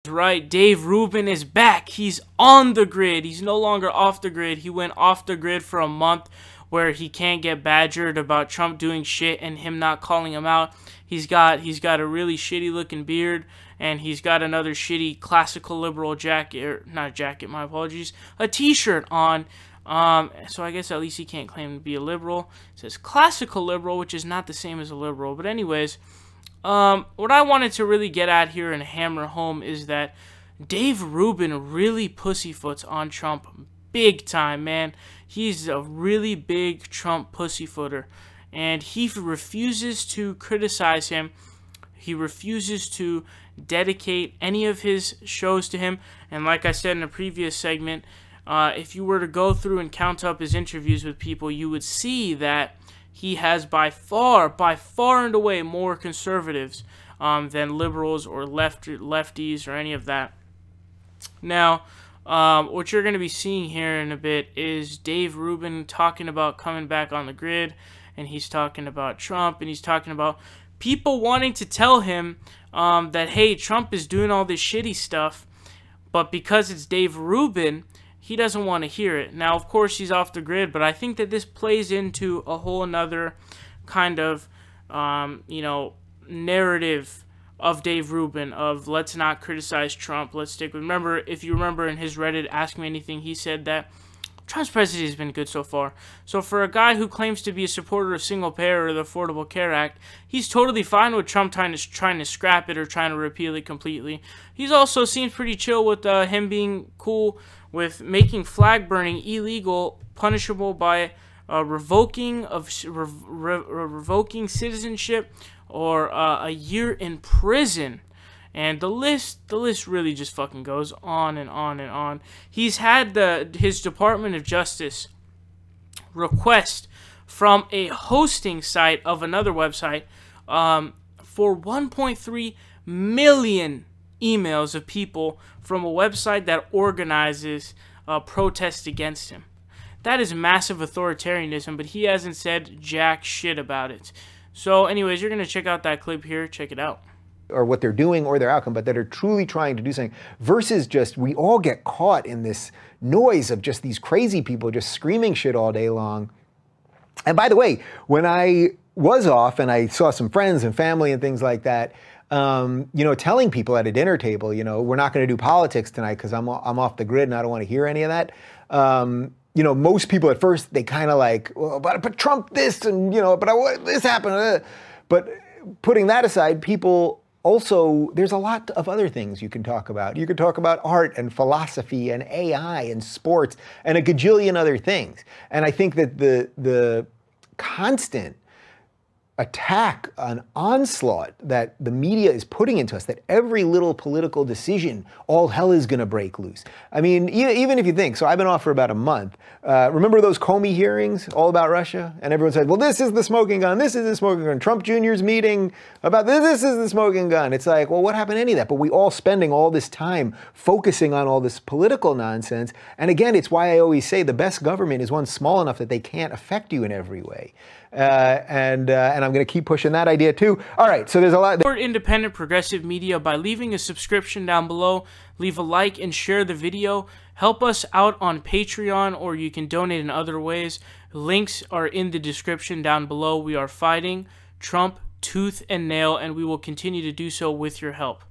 Right, Dave Rubin is back. He's on the grid. He's no longer off the grid. He went off the grid for a month where he can't get badgered about Trump doing shit and him not calling him out. He's got a really shitty looking beard, and he's got another shitty classical liberal jacket, or not jacket, my apologies, a t-shirt on. So I guess at least he can't claim to be a liberal. It says classical liberal, which is not the same as a liberal. But anyways, what I wanted to really get at here and hammer home is that Dave Rubin really pussyfoots on Trump big time, man. He's a really big Trump pussyfooter, and he refuses to criticize him. He refuses to dedicate any of his shows to him. And like I said in a previous segment, if you were to go through and count up his interviews with people, you would see that he has by far and away more conservatives than liberals or lefties or any of that. Now, what you're going to be seeing here in a bit is Dave Rubin talking about coming back on the grid, and he's talking about Trump, and he's talking about people wanting to tell him that, hey, Trump is doing all this shitty stuff, but because it's Dave Rubin, he doesn't want to hear it. Now, of course, he's off the grid, but I think that this plays into a whole another kind of, narrative of Dave Rubin of let's not criticize Trump, let's stick with, if you remember in his Reddit Ask Me Anything, he said that Trump's presidency has been good so far. So for a guy who claims to be a supporter of single payer or the Affordable Care Act, he's totally fine with Trump trying to scrap it or trying to repeal it completely. He's also seems pretty chill with him being cool with making flag burning illegal, punishable by revoking citizenship or a year in prison. And the list really just fucking goes on and on and on. He's had his Department of Justice request from a hosting site of another website for 1.3 million emails of people from a website that organizes protests against him. That is massive authoritarianism, but he hasn't said jack shit about it. So anyways, you're going to check out that clip here. Check it out. Or what they're doing or their outcome, but that are truly trying to do something, versus just we all get caught in this noise of just these crazy people just screaming shit all day long. And by the way, when I was off and I saw some friends and family and things like that, telling people at a dinner table, we're not going to do politics tonight because I'm off the grid and I don't want to hear any of that. Most people at first, they kind of like, well, but Trump this and, but this happened. But putting that aside, people also, there's a lot of other things you can talk about. You could talk about art and philosophy and AI and sports and a gajillion other things. And I think that the constant attack, an onslaught that the media is putting into us, that every little political decision, all hell is going to break loose. I mean, even if you think, so I've been off for about a month. Remember those Comey hearings all about Russia? And everyone said, well, this is the smoking gun, this is the smoking gun. Trump Jr.'s meeting about this is the smoking gun. It's like, well, what happened to any of that? But we all spending all this time focusing on all this political nonsense. And again, it's why I always say the best government is one small enough that they can't affect you in every way. And I'm going to keep pushing that idea too. All right, so there's a lot. Support independent progressive media by leaving a subscription down below. Leave a like and share the video. Help us out on Patreon, or you can donate in other ways. Links are in the description down below. We are fighting Trump tooth and nail, and we will continue to do so with your help.